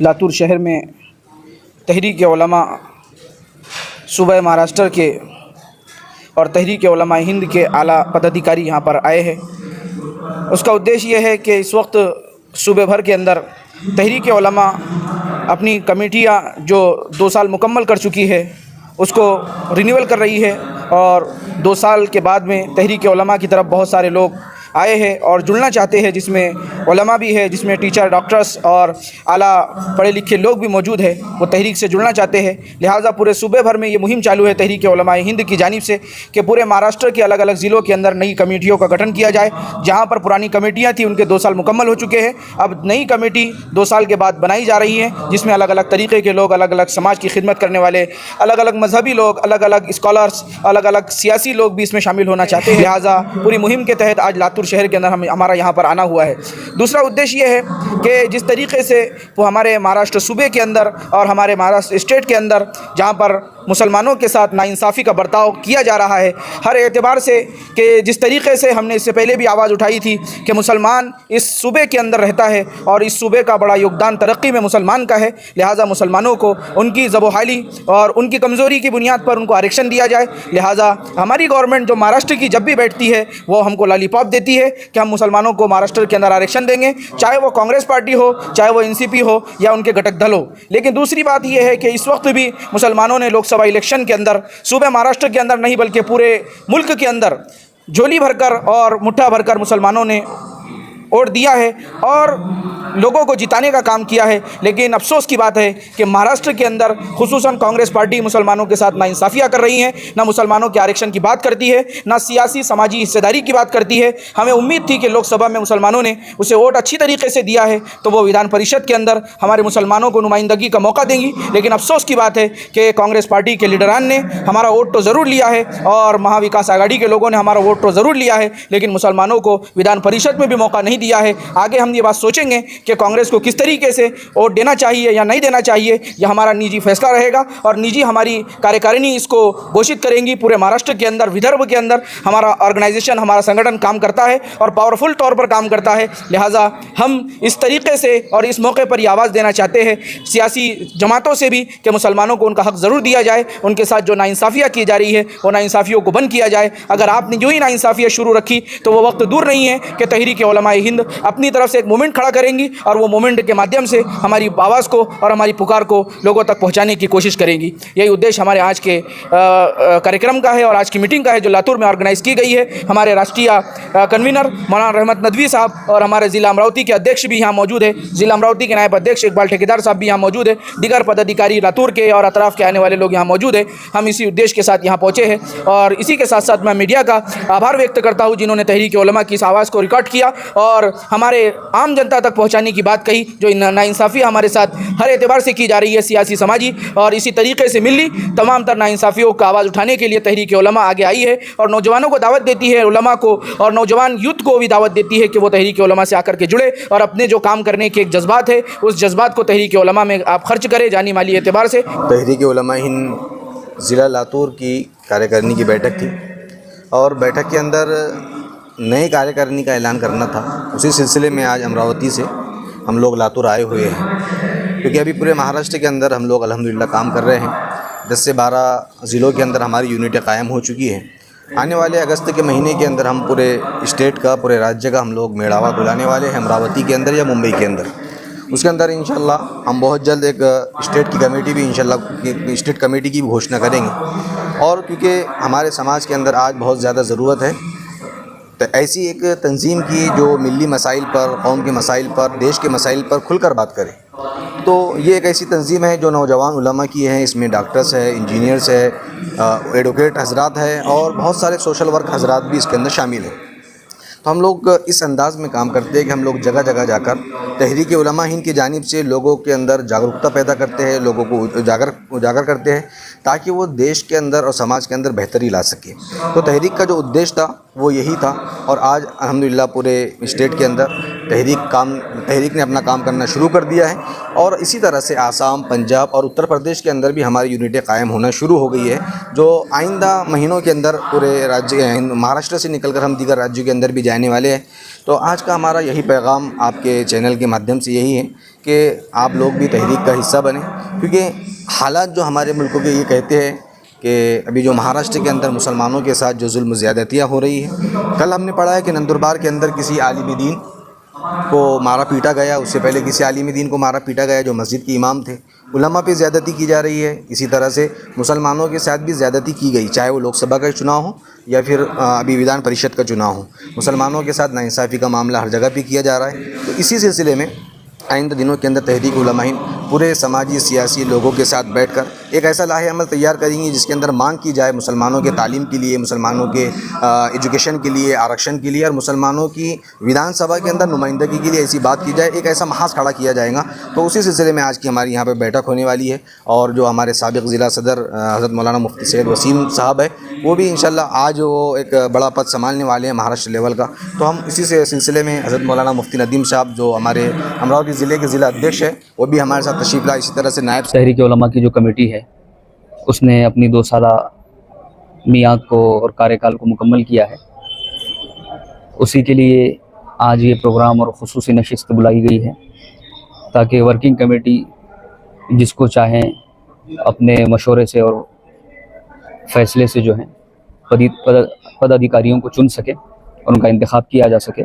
लातूर शहर में तहरीक उलमा सूबा महाराष्ट्र के और तहरीक उलमा हिंद के आला पदाधिकारी यहाँ पर आए हैं। उसका उद्देश्य यह है कि इस वक्त सूबे भर के अंदर तहरीक उलमा अपनी कमेटियाँ जो 2 साल मुकम्मल कर चुकी है उसको रिन्यूअल कर रही है और 2 साल के बाद में तहरीक उलमा की तरफ बहुत सारे लोग आए हैं और जुड़ना चाहते हैं, जिसमें उलमा भी है, जिसमें टीचर, डॉक्टर्स और आला पढ़े लिखे लोग भी मौजूद है। वो तहरीक से जुड़ना चाहते हैं। लिहाजा पूरे सूबे भर में ये मुहिम चालू है तहरीक उलमा हिंद की जानिब से कि पूरे महाराष्ट्र के अलग अलग ज़िलों के अंदर नई कमेटियों का गठन किया जाए। जहाँ पर पुरानी कमेटियाँ थी उनके 2 साल मुकम्मल हो चुके हैं, अब नई कमेटी 2 साल के बाद बनाई जा रही है, जिसमें अलग अलग तरीक़े के लोग, अलग अलग समाज की खिदमत करने वाले, अलग अलग मजहबी लोग, अलग अलग स्कॉलर्स, अलग अलग सियासी लोग भी इसमें शामिल होना चाहते हैं। लिहाजा पूरी मुहिम के तहत आज लातूर शहर के अंदर हमारा यहाँ पर आना हुआ है। दूसरा उद्देश्य ये है कि जिस तरीके से वो हमारे महाराष्ट्र सूबे के अंदर और हमारे महाराष्ट्र स्टेट के अंदर जहाँ पर मुसलमानों के साथ नाइंसाफ़ी का बर्ताव किया जा रहा है, हर एतबार से कि जिस तरीके से हमने इससे पहले भी आवाज़ उठाई थी कि मुसलमान इस सूबे के अंदर रहता है और इस सूबे का बड़ा योगदान तरक्की में मुसलमान का है। लिहाजा मुसलमानों को उनकी ज़बोहाली और उनकी कमज़ोरी की बुनियाद पर उनको आरक्षण दिया जाए। लिहाजा हमारी गवर्नमेंट जो महाराष्ट्र की जब भी बैठती है वो हमको लॉलीपॉप देती है कि हम मुसलमानों को महाराष्ट्र के अंदर आरक्षण देंगे, चाहे वो कांग्रेस पार्टी हो, चाहे वो एनसीपी हो या उनके घटक दल हो। लेकिन दूसरी बात यह है कि इस वक्त भी मुसलमानों ने लोकसभा इलेक्शन के अंदर सूबे महाराष्ट्र के अंदर नहीं बल्कि पूरे मुल्क के अंदर झोली भरकर और मुट्ठा भरकर मुसलमानों ने वोट दिया है और लोगों को जिताने का काम किया है। लेकिन अफसोस की बात है कि महाराष्ट्र के अंदर खुसूसन कांग्रेस पार्टी मुसलमानों के साथ नाइंसाफ़ियाँ कर रही हैं, ना मुसलमानों के आरक्षण की बात करती है, ना सियासी समाजी हिस्सेदारी की बात करती है। हमें उम्मीद थी कि लोकसभा में मुसलमानों ने उसे वोट अच्छी तरीके से दिया है तो वो विधान परिषद के अंदर हमारे मुसलमानों को नुमाइंदगी का मौका देंगी। लेकिन अफसोस की बात है कि कांग्रेस पार्टी के लीडरान ने हमारा वोट तो ज़रूर लिया है और महाविकास आघाड़ी के लोगों ने हमारा वोट तो ज़रूर लिया है, लेकिन मुसलमानों को विधान परिषद में भी मौका नहीं दिया है। आगे हम ये बात सोचेंगे कि कांग्रेस को किस तरीके से वोट देना चाहिए या नहीं देना चाहिए, यह हमारा निजी फैसला रहेगा और निजी हमारी कार्यकारिणी इसको घोषित करेंगी। पूरे महाराष्ट्र के अंदर, विदर्भ के अंदर हमारा ऑर्गेनाइजेशन, हमारा संगठन काम करता है और पावरफुल तौर पर काम करता है। लिहाजा हम इस तरीके से और इस मौके पर यह आवाज़ देना चाहते हैं सियासी जमातों से भी कि मुसलमानों को उनका हक़ ज़रूर दिया जाए, उनके साथ जो नाइंसाफ़ियाँ की जा रही है वो नाइंसाफ़ियों को बंद किया जाए। अगर आपने जो ही नाइंसाफ़ियाँ शुरू रखी तो वो वक्त दूर नहीं है कि तहरीक उलमा हिंद अपनी तरफ से एक मूवमेंट खड़ा करेंगी और वो मूवमेंट के माध्यम से हमारी आवाज़ को और हमारी पुकार को लोगों तक पहुंचाने की कोशिश करेंगी। यही उद्देश्य हमारे आज के कार्यक्रम का है और आज की मीटिंग का है जो लातूर में ऑर्गेनाइज़ की गई है। हमारे राष्ट्रीय कन्वीनर मौलाना रहमत नदवी साहब और हमारे ज़िला अमरावती के अध्यक्ष भी यहाँ मौजूद है, ज़िला अमरावती के नायब अध्यक्ष इकबाल ठेकेदार साहब भी यहाँ मौजूद है, दीगर पदाधिकारी लातूर के और अतराफ़ के आने वाले लोग यहाँ मौजूद है। हम इसी उद्देश्य के साथ यहाँ पहुँचे हैं और इसी के साथ साथ मैं मीडिया का आभार व्यक्त करता हूँ जिन्होंने तहरीक उलमा की इस आवाज़ को रिकॉर्ड किया और हमारे आम जनता तक पहुँचाने की बात कही। जो नाइंसाफ़ी हमारे साथ हर एतबार से की जा रही है सियासी, समाजी, और इसी तरीके से मिली तमाम तर नाइंसाफ़ियों का आवाज़ उठाने के लिए तहरीक उलमा आगे आई है और नौजवानों को दावत देती है, उलमा को और नौजवान यूथ को भी दावत देती है कि वो तहरीक उलमा से आकर के जुड़े और अपने जो काम करने के एक जज्बात है उस जज्बात को तहरीक उलमा में आप खर्च करें जानी माली एतबार से। तहरीक उलमा हिंद ज़िला लातूर की कार्यकारिणी की बैठक थी और बैठक के अंदर नए कार्यकारिणी का ऐलान करना था। उसी सिलसिले में आज अमरावती से हम लोग लातूर आए हुए हैं क्योंकि अभी पूरे महाराष्ट्र के अंदर हम लोग अल्हम्दुलिल्लाह काम कर रहे हैं। 10 से 12 ज़िलों के अंदर हमारी यूनिटें कायम हो चुकी हैं। आने वाले अगस्त के महीने के अंदर हम पूरे स्टेट का, पूरे राज्य का हम लोग मेड़ावा बुलाने वाले हैं अमरावती के अंदर या मुंबई के अंदर। उसके अंदर इंशाल्लाह हम बहुत जल्द एक स्टेट की कमेटी भी इंशाल्लाह स्टेट कमेटी की भी घोषणा करेंगे। और क्योंकि हमारे समाज के अंदर आज बहुत ज़्यादा ज़रूरत है तो ऐसी एक तंजीम की जो मिली मसाइल पर, कौम के मसाइल पर, देश के मसाइल पर खुलकर बात करे। तो ये एक ऐसी तंजीम है जो नौजवान उलमा की है। इसमें डॉक्टर्स है, इंजीनियर्स है, एडवोकेट हजरात है और बहुत सारे सोशल वर्क हजरात भी इसके अंदर शामिल हैं। तो हम लोग इस अंदाज़ में काम करते हैं कि हम लोग जगह जगह जाकर तहरीक उलमा हिंद की जानिब से लोगों के अंदर जागरूकता पैदा करते हैं, लोगों को उजागर करते हैं ताकि वो देश के अंदर और समाज के अंदर बेहतरी ला सके। तो तहरीक का जो उद्देश्य था वो यही था और आज अल्हम्दुलिल्लाह पूरे स्टेट के अंदर तहरीक ने अपना काम करना शुरू कर दिया है और इसी तरह से आसाम, पंजाब और उत्तर प्रदेश के अंदर भी हमारी यूनिटें कायम होना शुरू हो गई है जो आइंदा महीनों के अंदर पूरे राज्य महाराष्ट्र से निकलकर हम दीगर राज्यों के अंदर भी जाने वाले हैं। तो आज का हमारा यही पैगाम आपके चैनल के माध्यम से यही है कि आप लोग भी तहरीक का हिस्सा बने, क्योंकि हालात जो हमारे मुल्कों के ये कहते हैं कि अभी जो महाराष्ट्र के अंदर मुसलमानों के साथ जो जुल्म ज़्यादतियाँ हो रही है। कल हमने पढ़ा है कि नंदुरबार के अंदर किसी आलिम दीन को मारा पीटा गया, उससे पहले किसी आलिम दीन को मारा पीटा गया जो मस्जिद के इमाम थे। उलमा पे ज़्यादती की जा रही है, इसी तरह से मुसलमानों के साथ भी ज़्यादती की गई, चाहे वो लोकसभा का चुनाव हो या फिर अभी विधान परिषद का चुनाव हो। मुसलमानों के साथ नाइंसाफ़ी का मामला हर जगह पे किया जा रहा है। तो इसी सिलसिले में आइंदा दिनों के अंदर तहरीक उलमा हिंद पूरे समाजी सियासी लोगों के साथ बैठकर एक ऐसा लाहे अमल तैयार करेंगी जिसके अंदर मांग की जाए मुसलमानों के तालीम के लिए, मुसलमानों के एजुकेशन के लिए, आरक्षण के लिए, और मुसलमानों की विधानसभा के अंदर नुमाइंदगी के लिए ऐसी बात की जाए, एक ऐसा महाज खड़ा किया जाएगा। तो उसी सिलसिले में आज की हमारी यहाँ पर बैठक होने वाली है। और जो हमारे साबिक़ ज़िला सदर हज़रत मौलाना मुफ्ती सैयद वसीम साहब है, वो भी इंशाल्लाह आज वो एक बड़ा पद संभालने वाले हैं महाराष्ट्र लेवल का। तो हम इसी से सिलसिले में हज़रत मौलाना मुफ्ती नदीम साहब जो हमारे अमरावती ज़िले के ज़िला अध्यक्ष है, वो भी हमारे साथ तशरीफ़ लाए। इसी तरह से नायब तहरीक उलमा की जो कमेटी है उसने अपनी 2 साला मियाद को और कार्यकाल को मुकम्मल किया है। उसी के लिए आज ये प्रोग्राम और खुसूसी नशिस्त बुलाई गई है ताकि वर्किंग कमेटी जिसको चाहें अपने मशवरे से और फैसले से जो है पदाधिकारियों को चुन सके और उनका इंतखाब किया जा सके।